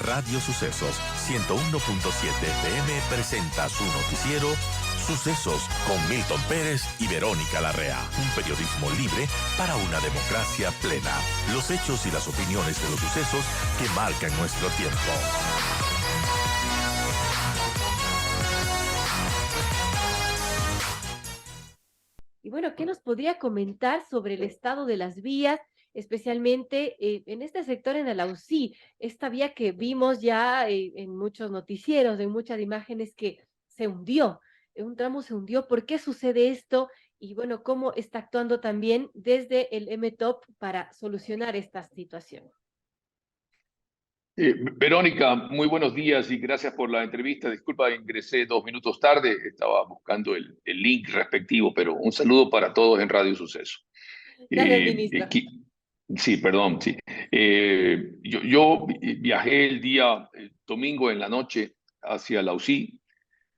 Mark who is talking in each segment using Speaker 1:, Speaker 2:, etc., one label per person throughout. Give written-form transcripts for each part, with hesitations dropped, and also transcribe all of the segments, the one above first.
Speaker 1: Radio Sucesos 101.7 FM presenta su noticiero Sucesos con Milton Pérez y Verónica Larrea. Un periodismo libre para una democracia plena. Los hechos y las opiniones de los sucesos que marcan nuestro tiempo.
Speaker 2: Y bueno, ¿qué nos podría comentar sobre el estado de las vías, especialmente en este sector en Alausí? Esta vía que vimos ya en muchos noticieros, en muchas imágenes que se hundió, un tramo se hundió. ¿Por qué sucede esto? Y bueno, ¿cómo está actuando también desde el MTOP para solucionar esta situación?
Speaker 3: Verónica, muy buenos días y gracias por la entrevista. Disculpa, ingresé 2 minutos tarde, estaba buscando el link respectivo, pero un saludo para todos en Radio Suceso.
Speaker 2: Gracias,
Speaker 3: Eh,
Speaker 2: ministro.
Speaker 3: sí, perdón, sí. Yo viajé el día domingo en la noche hacia la UCI,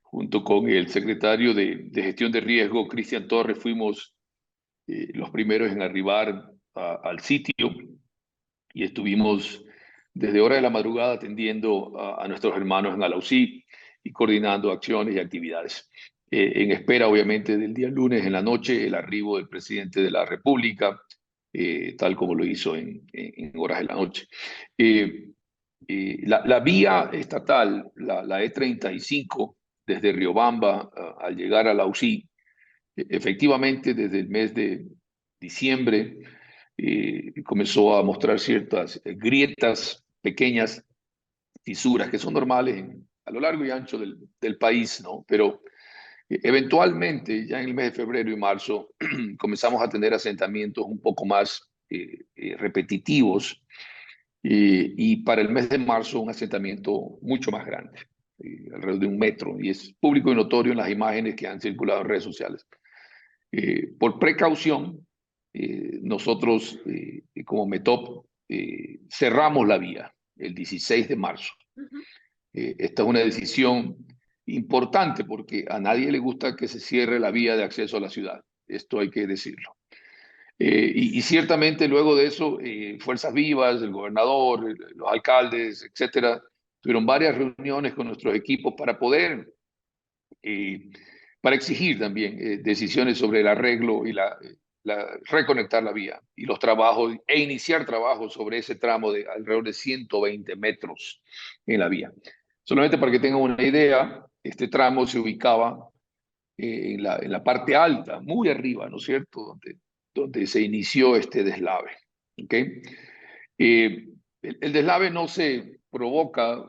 Speaker 3: junto con el secretario de Gestión de Riesgo, Cristian Torres. Fuimos los primeros en arribar al sitio y estuvimos desde hora de la madrugada atendiendo a nuestros hermanos en Alausí y coordinando acciones y actividades. En espera, obviamente, del día lunes en la noche, el arribo del presidente de la República, tal como lo hizo en horas de la noche. La vía estatal, la E35, desde Riobamba al llegar a Alausí, efectivamente, desde el mes de diciembre comenzó a mostrar ciertas grietas, pequeñas fisuras que son normales a lo largo y ancho del país, ¿no? Pero eventualmente, ya en el mes de febrero y marzo, comenzamos a tener asentamientos un poco más repetitivos, y para el mes de marzo un asentamiento mucho más grande, alrededor de 1 metro, y es público y notorio en las imágenes que han circulado en redes sociales. Por precaución, nosotros como METOP cerramos la vía el 16 de marzo.
Speaker 2: Ujú.
Speaker 3: Esta es una decisión importante porque a nadie le gusta que se cierre la vía de acceso a la ciudad. Esto hay que decirlo. Y ciertamente luego de eso, Fuerzas Vivas, el gobernador, los alcaldes, etcétera, tuvieron varias reuniones con nuestros equipos para poder para exigir también decisiones sobre el arreglo y reconectar la vía y los trabajos e iniciar trabajos sobre ese tramo de alrededor de 120 metros en la vía. Solamente para que tengan una idea, este tramo se ubicaba en la parte alta, muy arriba, ¿no es cierto?, donde se inició este deslave. ¿Okay? El deslave no se provoca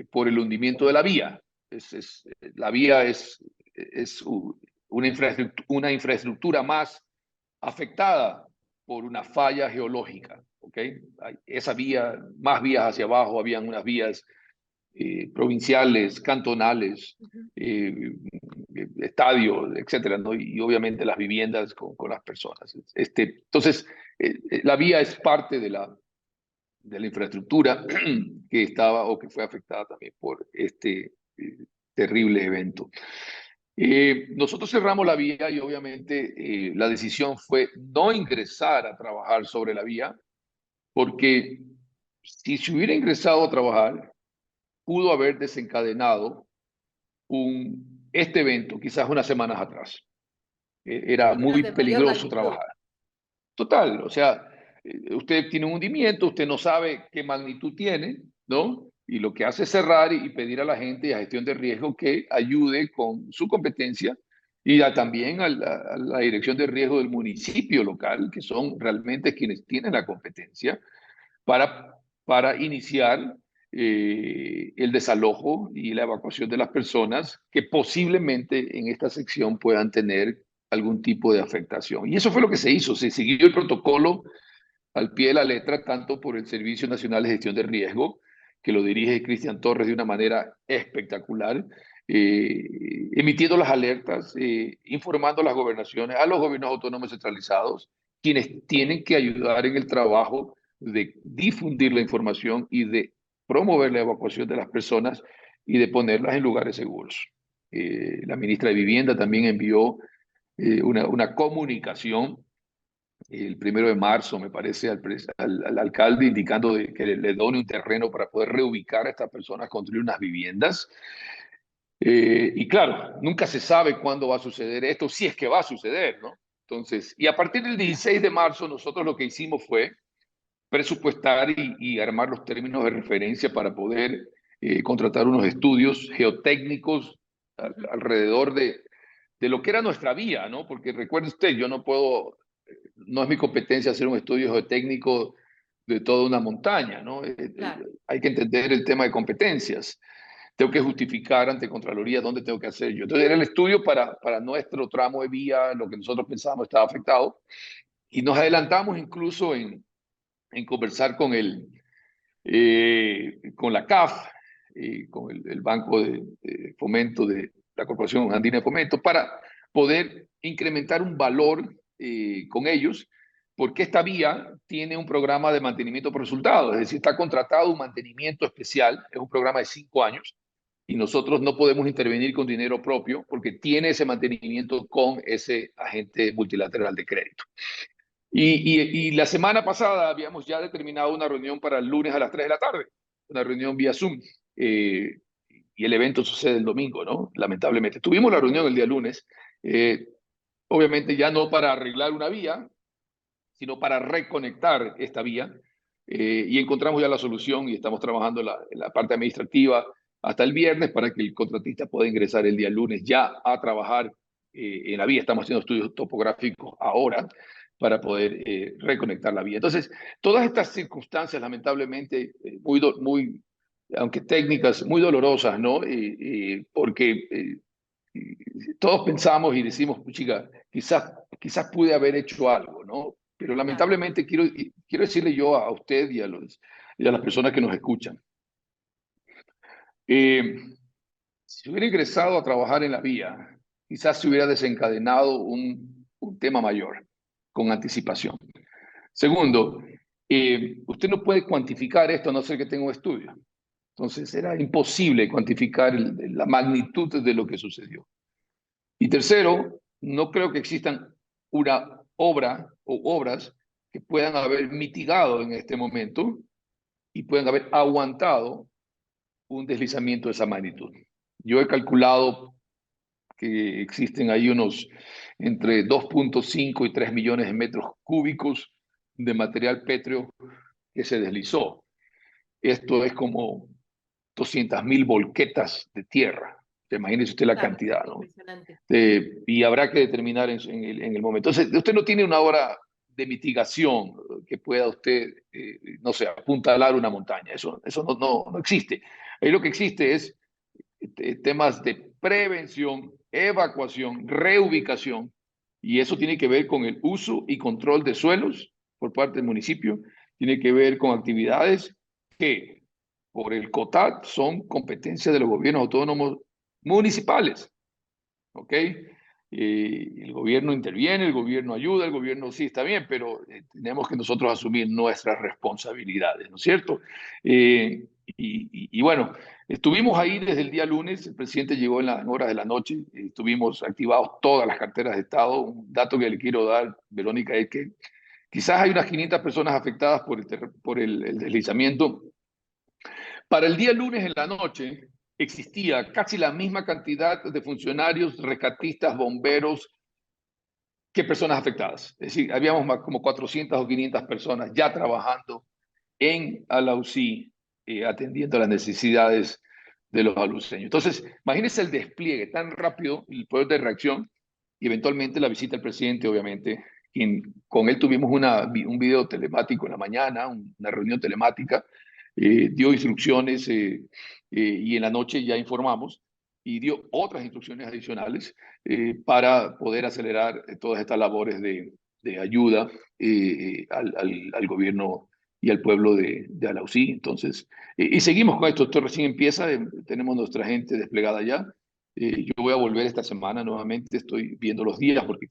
Speaker 3: por el hundimiento de la vía. La vía es una infraestructura más afectada por una falla geológica. ¿Okay? Esa vía, más vías hacia abajo, habían unas vías provinciales, cantonales,
Speaker 2: Ujú.
Speaker 3: estadios, etcétera, ¿no? Y obviamente las viviendas con las personas. Entonces, la vía es parte de la infraestructura que estaba o que fue afectada también por este terrible evento. Nosotros cerramos la vía y obviamente la decisión fue no ingresar a trabajar sobre la vía, porque si se hubiera ingresado a trabajar, pudo haber desencadenado este evento quizás unas semanas atrás. Era
Speaker 2: Quizás
Speaker 3: muy
Speaker 2: de mayor
Speaker 3: peligroso
Speaker 2: magnitud.
Speaker 3: trabajar. Total, o sea, usted tiene un hundimiento, usted no sabe qué magnitud tiene, ¿no? Y lo que hace es cerrar y pedir a la gente y a gestión de riesgo que ayude con su competencia y también a la dirección de riesgo del municipio local, que son realmente quienes tienen la competencia para iniciar el desalojo y la evacuación de las personas que posiblemente en esta sección puedan tener algún tipo de afectación. Y eso fue lo que se hizo. Se siguió el protocolo al pie de la letra, tanto por el Servicio Nacional de Gestión de Riesgo, que lo dirige Cristian Torres de una manera espectacular, emitiendo las alertas, informando a las gobernaciones, a los gobiernos autónomos centralizados, quienes tienen que ayudar en el trabajo de difundir la información y de promover la evacuación de las personas y de ponerlas en lugares seguros. La ministra de Vivienda también envió una comunicación el 1 de marzo, me parece, al alcalde indicando que le done un terreno para poder reubicar a estas personas, construir unas viviendas. Y claro, nunca se sabe cuándo va a suceder esto, si es que va a suceder, ¿no? Entonces, y a partir del 16 de marzo, nosotros lo que hicimos fue presupuestar y armar los términos de referencia para poder contratar unos estudios geotécnicos alrededor de lo que era nuestra vía, ¿no? Porque recuerde usted, yo no puedo, no es mi competencia hacer un estudio geotécnico de toda una montaña, ¿no?
Speaker 2: Claro.
Speaker 3: Hay que entender el tema de competencias. Tengo que justificar ante Contraloría dónde tengo que hacer yo. Entonces era el estudio para nuestro tramo de vía, lo que nosotros pensábamos estaba afectado, y nos adelantamos incluso en conversar con la CAF, con el Banco de Fomento de la Corporación Andina de Fomento, para poder incrementar un valor con ellos, porque esta vía tiene un programa de mantenimiento por resultados, es decir, está contratado un mantenimiento especial, es un programa de 5 años, y nosotros no podemos intervenir con dinero propio porque tiene ese mantenimiento con ese agente multilateral de crédito. Y la semana pasada habíamos ya determinado una reunión para el lunes a las 3 de la tarde, una reunión vía Zoom, y el evento sucede el domingo, ¿no? Lamentablemente. Tuvimos la reunión el día lunes, obviamente ya no para arreglar una vía, sino para reconectar esta vía, y encontramos ya la solución y estamos trabajando en la parte administrativa hasta el viernes para que el contratista pueda ingresar el día lunes ya a trabajar en la vía. Estamos haciendo estudios topográficos ahora para poder reconectar la vía. Entonces, todas estas circunstancias, lamentablemente, muy, aunque técnicas, muy dolorosas, ¿no? Porque todos pensamos y decimos, chica, quizás pude haber hecho algo, ¿no? Pero
Speaker 2: Claro.
Speaker 3: lamentablemente quiero decirle yo a usted y a las personas que nos escuchan, eh, si hubiera ingresado a trabajar en la vía, quizás se hubiera desencadenado un tema mayor con anticipación. Segundo, usted no puede cuantificar esto a no ser que tenga un estudio. Entonces era imposible cuantificar la magnitud de lo que sucedió. Y tercero, no creo que existan una obra o obras que puedan haber mitigado en este momento y puedan haber aguantado un deslizamiento de esa magnitud. Yo he calculado que existen ahí unos entre 2.5 y 3 millones de metros cúbicos de material pétreo que se deslizó. Esto es como 200.000 volquetas de tierra. Imagínese usted la
Speaker 2: Claro,
Speaker 3: cantidad, ¿no?
Speaker 2: impresionante.
Speaker 3: Y habrá que determinar en el momento. Entonces, usted no tiene una obra de mitigación que pueda usted, no sé, apuntalar una montaña. Eso no existe. Ahí lo que existe es temas de prevención, evacuación, reubicación, y eso tiene que ver con el uso y control de suelos por parte del municipio, tiene que ver con actividades que por el COTAD son competencia de los gobiernos autónomos municipales, ¿ok? El gobierno interviene, el gobierno ayuda, el gobierno sí está bien, pero tenemos que nosotros asumir nuestras responsabilidades, ¿no es cierto? Y bueno, estuvimos ahí desde el día lunes, el presidente llegó en horas de la noche, estuvimos activados todas las carteras de Estado. Un dato que le quiero dar, Verónica, es que quizás hay unas 500 personas afectadas por el deslizamiento. Para el día lunes en la noche existía casi la misma cantidad de funcionarios, rescatistas, bomberos, que personas afectadas. Es decir, habíamos más como 400 o 500 personas ya trabajando en Alausí, atendiendo las necesidades de los aluceños. Entonces, imagínense el despliegue tan rápido, el poder de reacción, y eventualmente la visita del presidente, obviamente, con él tuvimos un video telemático en la mañana, una reunión telemática, dio instrucciones y en la noche ya informamos y dio otras instrucciones adicionales para poder acelerar todas estas labores de ayuda al gobierno y al pueblo de Alausí. Entonces, y seguimos con esto recién empieza, tenemos nuestra gente desplegada ya. Yo voy a volver esta semana nuevamente, estoy viendo los días porque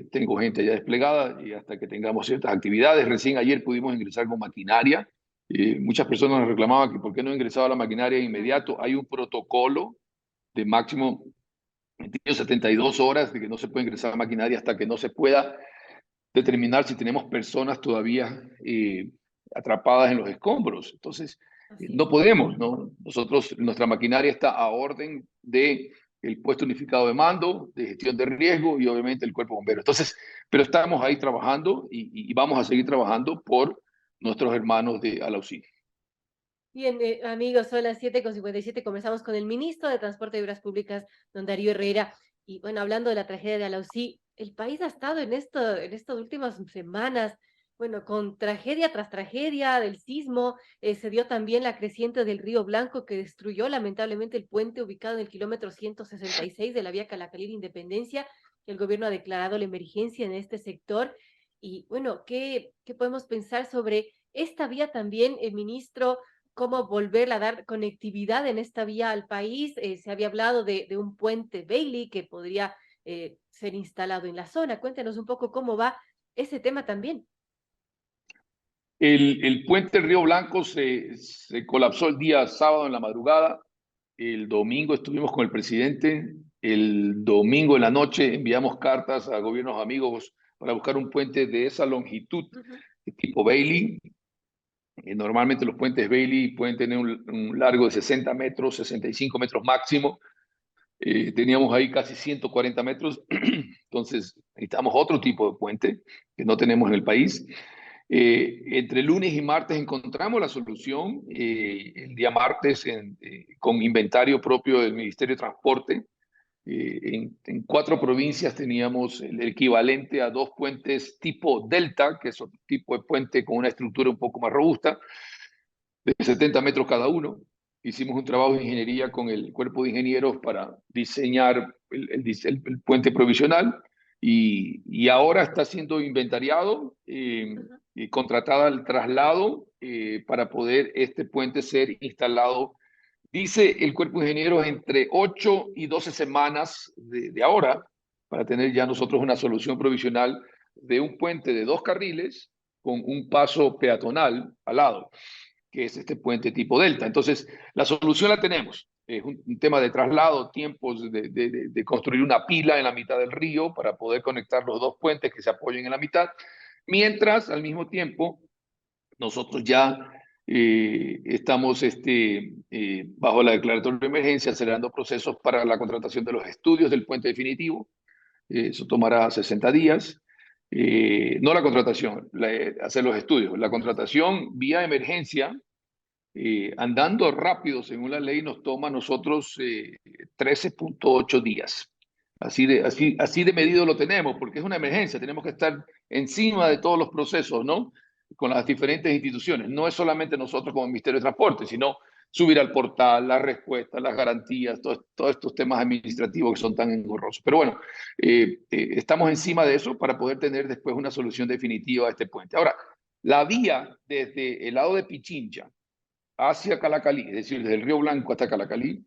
Speaker 3: tengo gente ya desplegada y hasta que tengamos ciertas actividades. Recién ayer pudimos ingresar con maquinaria. Muchas personas nos reclamaban que por qué no ingresaba la maquinaria de inmediato. Hay un protocolo de máximo 72 horas de que no se puede ingresar maquinaria hasta que no se pueda determinar si tenemos personas todavía atrapadas en los escombros. Entonces,
Speaker 2: Así
Speaker 3: no
Speaker 2: es.
Speaker 3: podemos, ¿no? Nosotros, nuestra maquinaria está a orden de el puesto unificado de mando, de gestión de riesgo y obviamente el cuerpo bombero. Entonces, pero estamos ahí trabajando y vamos a seguir trabajando por nuestros hermanos de Alausí.
Speaker 2: Bien, amigos, son las 7:57. Conversamos con el ministro de Transporte y Obras Públicas, don Darío Herrera. Y bueno, hablando de la tragedia de Alausí, el país ha estado en estas últimas semanas, bueno, con tragedia tras tragedia del sismo. Se dio también la creciente del Río Blanco que destruyó lamentablemente el puente ubicado en el kilómetro 166 de la vía Calacalí-Independencia. El gobierno ha declarado la emergencia en este sector. Y bueno, ¿qué podemos pensar sobre esta vía también, el ministro? Cómo volver a dar conectividad en esta vía al país. Se había hablado de un puente Bailey que podría ser instalado en la zona. Cuéntenos un poco cómo va ese tema también.
Speaker 3: El puente Río Blanco se colapsó el día sábado en la madrugada. El domingo estuvimos con el presidente. El domingo en la noche enviamos cartas a gobiernos amigos para buscar un puente de esa longitud,
Speaker 2: Ujú.
Speaker 3: de tipo Bailey. Normalmente los puentes Bailey pueden tener un largo de 60 metros, 65 metros máximo. Teníamos ahí casi 140 metros, entonces necesitamos otro tipo de puente que no tenemos en el país. Entre lunes y martes encontramos la solución. El día martes, con inventario propio del Ministerio de Transporte, en 4 provincias teníamos el equivalente a 2 puentes tipo Delta, que es otro tipo de puente con una estructura un poco más robusta, de 70 metros cada uno. Hicimos un trabajo de ingeniería con el cuerpo de ingenieros para diseñar el puente provisional y ahora está siendo inventariado
Speaker 2: Ujú.
Speaker 3: y contratada el traslado para poder este puente ser instalado. Dice el cuerpo de ingenieros entre 8 y 12 semanas de ahora para tener ya nosotros una solución provisional de un puente de 2 carriles con un paso peatonal al lado, que es este puente tipo Delta. Entonces, la solución la tenemos. Es un tema de traslado, tiempos de construir una pila en la mitad del río para poder conectar los 2 puentes que se apoyen en la mitad, mientras al mismo tiempo nosotros ya estamos bajo la declaratoria de emergencia acelerando procesos para la contratación de los estudios del puente definitivo. Eso tomará 60 días. No la contratación, hacer los estudios. La contratación vía emergencia, andando rápido según la ley, nos toma a nosotros 13.8 días. Así de medido lo tenemos, porque es una emergencia, tenemos que estar encima de todos los procesos, ¿no? Con las diferentes instituciones. No es solamente nosotros como Ministerio de Transporte, sino subir al portal, las respuestas, las garantías, todos estos temas administrativos que son tan engorrosos. Pero bueno, estamos encima de eso para poder tener después una solución definitiva a este puente. Ahora, la vía desde el lado de Pichincha hacia Calacalí, es decir, desde el Río Blanco hasta Calacalí,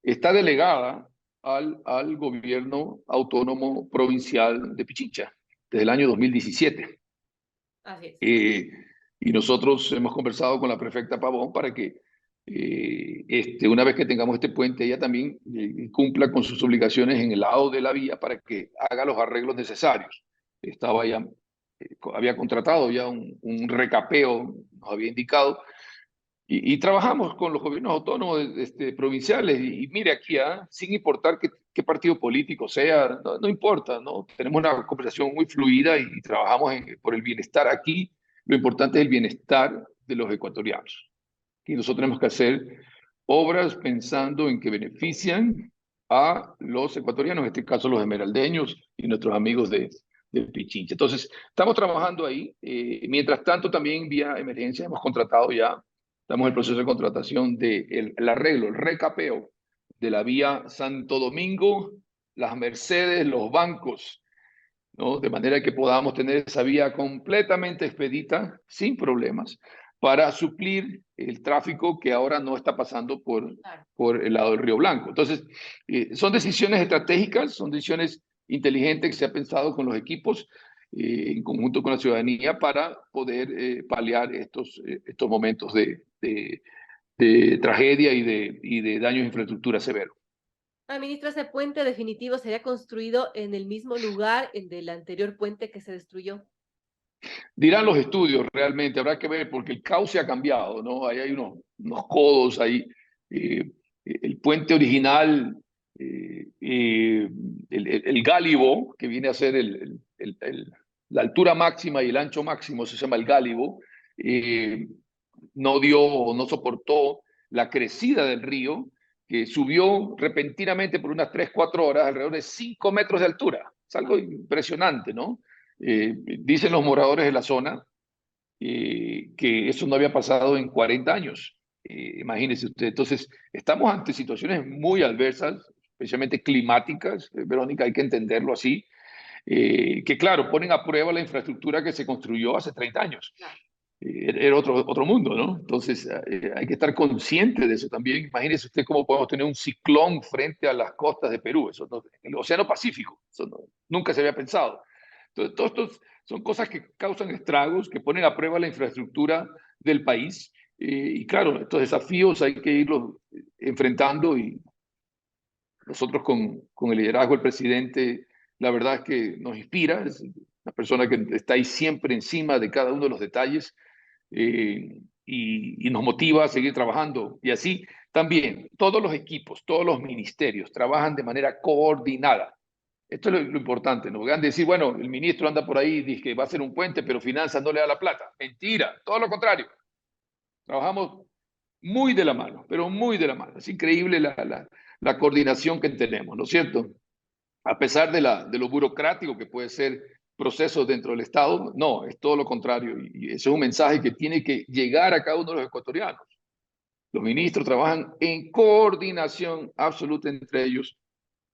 Speaker 3: está delegada al gobierno autónomo provincial de Pichincha desde el año 2017.
Speaker 2: Así es.
Speaker 3: Eh, y nosotros hemos conversado con la prefecta Pavón para que una vez que tengamos este puente, ella también cumpla con sus obligaciones en el lado de la vía para que haga los arreglos necesarios. Había contratado ya un recapeo, nos había indicado, y trabajamos con los gobiernos autónomos provinciales. Y mire aquí, sin importar qué partido político sea, no importa, ¿no? Tenemos una conversación muy fluida y trabajamos por el bienestar aquí. Lo importante es el bienestar de los ecuatorianos. Y nosotros tenemos que hacer obras pensando en que benefician a los ecuatorianos, en este caso los esmeraldeños y nuestros amigos de Pichincha. Entonces, estamos trabajando ahí. Mientras tanto, también vía emergencia hemos contratado ya, estamos en el proceso de contratación del arreglo, el recapeo de la vía Santo Domingo, Las Mercedes, los bancos, ¿no? De manera que podamos tener esa vía completamente expedita, sin problemas, para suplir el tráfico que ahora no está pasando
Speaker 2: Claro.
Speaker 3: por el lado del Río Blanco. Entonces, son decisiones estratégicas, son decisiones inteligentes que se ha pensado con los equipos en conjunto con la ciudadanía para poder paliar estos momentos de tragedia y de daños de infraestructura severo.
Speaker 2: Ministro, ese puente definitivo sería construido en el mismo lugar el del anterior puente que se destruyó.
Speaker 3: Dirán los estudios realmente, habrá que ver porque el cauce ha cambiado, ¿no? Ahí hay unos codos ahí. eh, el puente original, el gálibo, que viene a ser la altura máxima y el ancho máximo, se llama el gálibo, no dio o no soportó la crecida del río, que subió repentinamente por unas 3, 4 horas, alrededor de 5 metros de altura. Es algo impresionante, ¿no? Dicen los moradores de la zona que eso no había pasado en 40 años. Imagínese usted. Entonces, estamos ante situaciones muy adversas, especialmente climáticas, Verónica, hay que entenderlo así, que claro, ponen a prueba la infraestructura que se construyó hace 30 años. Era otro mundo, ¿no? Entonces, hay que estar consciente de eso también. Imagínese usted cómo podemos tener un ciclón frente a las costas de Perú, eso no, el Océano Pacífico, eso nunca se había pensado. Entonces, todos estos son cosas que causan estragos, que ponen a prueba la infraestructura del país. Y claro, estos desafíos hay que irlos enfrentando y nosotros con el liderazgo del presidente, la verdad es que nos inspira, es una persona que está ahí siempre encima de cada uno de los detalles y nos motiva a seguir trabajando. Y así también todos los equipos, todos los ministerios trabajan de manera coordinada. Esto es lo importante, no van a decir, bueno, el ministro anda por ahí, dice que va a hacer un puente, pero finanzas no le da la plata. Mentira, todo lo contrario. Trabajamos muy de la mano, pero muy de la mano. Es increíble la coordinación que tenemos, ¿no es cierto? A pesar de lo burocrático que puede ser procesos dentro del Estado, no, es todo lo contrario. Y ese es un mensaje que tiene que llegar a cada uno de los ecuatorianos. Los ministros trabajan en coordinación absoluta entre ellos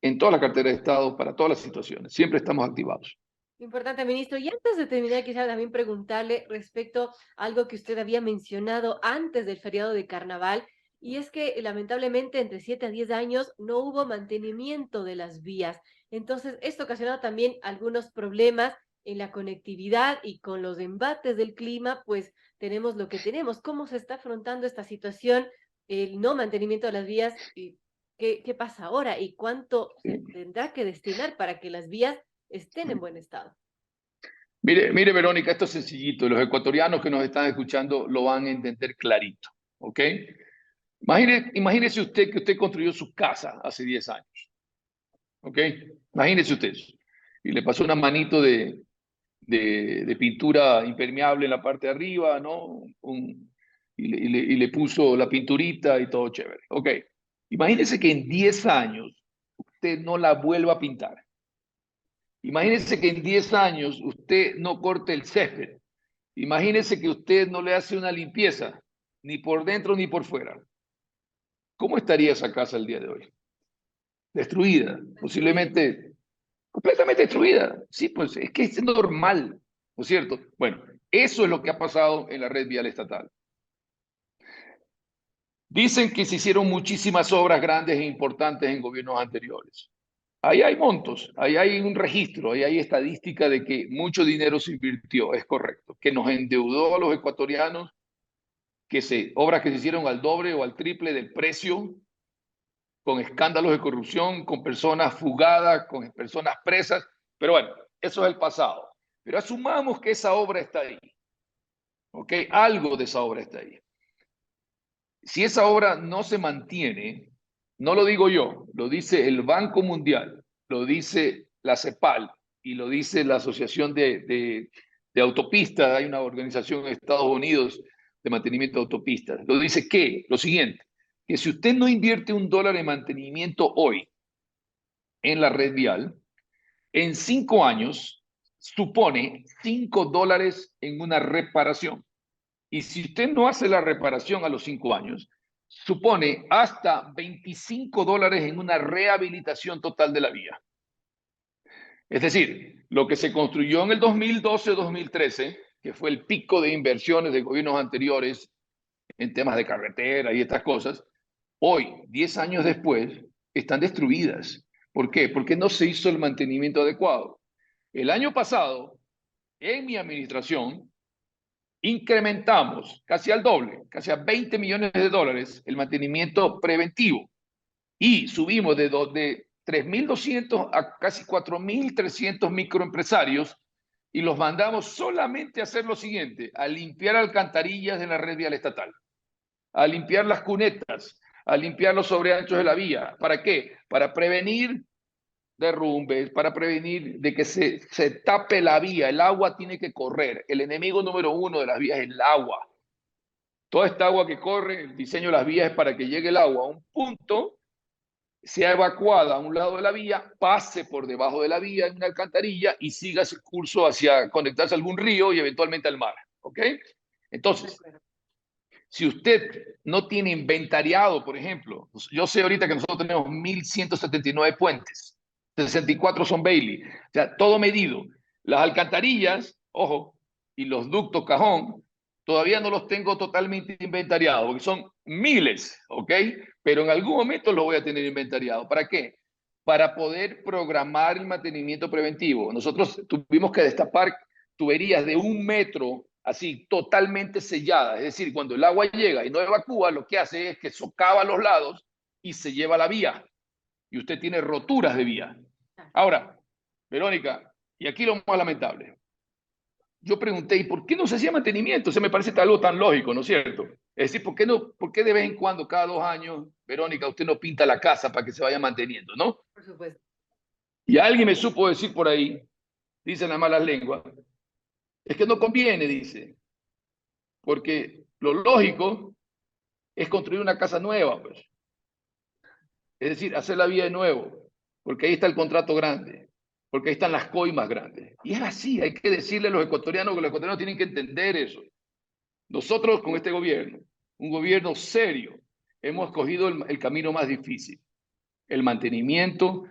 Speaker 3: en toda la cartera de Estado para todas las situaciones. Siempre estamos activados.
Speaker 2: Importante, ministro. Y antes de terminar, quisiera también preguntarle respecto a algo que usted había mencionado antes del feriado de Carnaval, y es que lamentablemente entre 7 a 10 años no hubo mantenimiento de las vías. Entonces, esto ha ocasionado también algunos problemas en la conectividad y con los embates del clima, pues tenemos lo que tenemos. ¿Cómo se está afrontando esta situación, el no mantenimiento de las vías? ¿Y qué pasa ahora? ¿Y cuánto se tendrá que destinar para que las vías estén en buen estado?
Speaker 3: Mire, Verónica, esto es sencillito. Los ecuatorianos que nos están escuchando lo van a entender clarito, ¿ok? Imagínese usted que usted construyó su casa hace 10 años, ¿ok? Imagínese usted eso. Y le pasó una manito de pintura impermeable en la parte de arriba, ¿no? Y le puso la pinturita y todo chévere, ¿ok? Imagínese que en 10 años usted no la vuelva a pintar. Imagínese que en 10 años usted no corte el césped. Imagínese que usted no le hace una limpieza, ni por dentro ni por fuera. ¿Cómo estaría esa casa el día de hoy? Destruida, posiblemente completamente destruida. Sí, pues es que es normal, ¿no es cierto? Bueno, eso es lo que ha pasado en la red vial estatal. Dicen que se hicieron muchísimas obras grandes e importantes en gobiernos anteriores. Ahí hay montos, ahí hay un registro, ahí hay estadística de que mucho dinero se invirtió, es correcto, que nos endeudó a los ecuatorianos, obras que se hicieron al doble o al triple del precio, con escándalos de corrupción, con personas fugadas, con personas presas, pero bueno, eso es el pasado. Pero asumamos que esa obra está ahí, ¿ok? Algo de esa obra está ahí. Si esa obra no se mantiene, no lo digo yo, lo dice el Banco Mundial, lo dice la CEPAL y lo dice la Asociación de Autopistas, hay una organización en Estados Unidos de mantenimiento de autopistas, lo dice que, lo siguiente, que si usted no invierte $1 en mantenimiento hoy en la red vial, en 5 años supone $5 en una reparación. Y si usted no hace la reparación a los 5 años, supone hasta $25 en una rehabilitación total de la vía. Es decir, lo que se construyó en el 2012-2013, que fue el pico de inversiones de gobiernos anteriores en temas de carretera y estas cosas, hoy, 10 años después, están destruidas. ¿Por qué? Porque no se hizo el mantenimiento adecuado. El año pasado, en mi administración, incrementamos casi al doble, casi a $20 millones el mantenimiento preventivo y subimos de 3.200 a casi 4.300 microempresarios y los mandamos solamente a hacer lo siguiente, a limpiar alcantarillas de la red vial estatal, a limpiar las cunetas, a limpiar los sobreanchos de la vía. ¿Para qué? Para prevenir derrumbes, para prevenir de que se tape la vía. El agua tiene que correr. El enemigo número uno de las vías es el agua. Toda esta agua que corre, el diseño de las vías es para que llegue el agua a un punto, sea evacuada a un lado de la vía, pase por debajo de la vía en una alcantarilla y siga ese curso hacia conectarse a algún río y eventualmente al mar. ¿Ok? Entonces, si usted no tiene inventariado, por ejemplo, yo sé ahorita que nosotros tenemos 1.179 puentes, 64 son Bailey, o sea, todo medido. Las alcantarillas, ojo, y los ductos cajón, todavía no los tengo totalmente inventariados, porque son miles, ¿ok? Pero en algún momento los voy a tener inventariados. ¿Para qué? Para poder programar el mantenimiento preventivo. Nosotros tuvimos que destapar tuberías de 1 metro, así totalmente selladas. Es decir, cuando el agua llega y no evacúa, lo que hace es que socava a los lados y se lleva la vía. Y usted tiene roturas de vía. Ahora, Verónica, y aquí lo más lamentable. Yo pregunté, ¿y por qué no se hacía mantenimiento? O sea, me parece algo tan lógico, ¿no es cierto? Es decir, ¿por qué de vez en cuando, cada 2 años, Verónica, usted no pinta la casa para que se vaya manteniendo, ¿no?
Speaker 2: Por supuesto.
Speaker 3: Y alguien me supo decir por ahí, dicen las malas lenguas, es que no conviene, dice, porque lo lógico es construir una casa nueva, pues. Es decir, hacer la vía de nuevo, porque ahí está el contrato grande, porque ahí están las coimas grandes. Y es así, hay que decirle a los ecuatorianos que los ecuatorianos tienen que entender eso. Nosotros con este gobierno, un gobierno serio, hemos escogido el camino más difícil. El mantenimiento,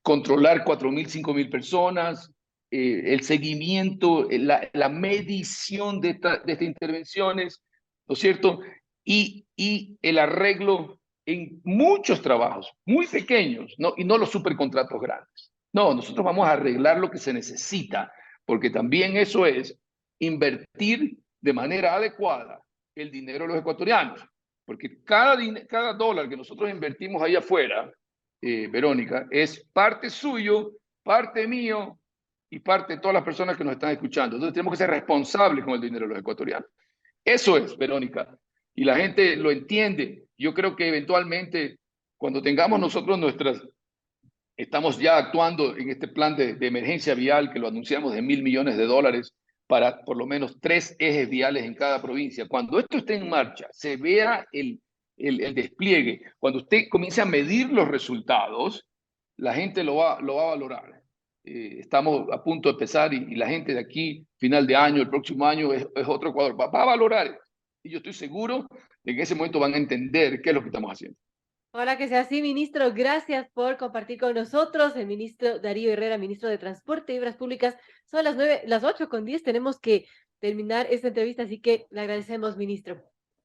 Speaker 3: controlar 4.000, 5.000 personas, el seguimiento, la medición de estas intervenciones, ¿no es cierto? Y el arreglo en muchos trabajos, muy pequeños, ¿no? Y no los supercontratos grandes. No, nosotros vamos a arreglar lo que se necesita, porque también eso es invertir de manera adecuada el dinero de los ecuatorianos, porque cada dólar que nosotros invertimos ahí afuera, Verónica, es parte suyo, parte mío y parte de todas las personas que nos están escuchando. Entonces tenemos que ser responsables con el dinero de los ecuatorianos. Eso es, Verónica. Y la gente lo entiende. Yo creo que eventualmente, cuando tengamos nosotros estamos ya actuando en este plan de emergencia vial que lo anunciamos de $1.000 millones para por lo menos 3 ejes viales en cada provincia. Cuando esto esté en marcha, se vea el despliegue, cuando usted comience a medir los resultados, la gente lo va a valorar. Estamos a punto de empezar y la gente de aquí, final de año, el próximo año, es otro Ecuador. Va a valorar. Y yo estoy seguro de que en ese momento van a entender qué es lo que estamos haciendo.
Speaker 2: Ahora que sea así, ministro, gracias por compartir con nosotros. El ministro Darío Herrera, ministro de Transporte y Obras Públicas. Son las 8:10. Tenemos que terminar esta entrevista, así que le agradecemos, ministro.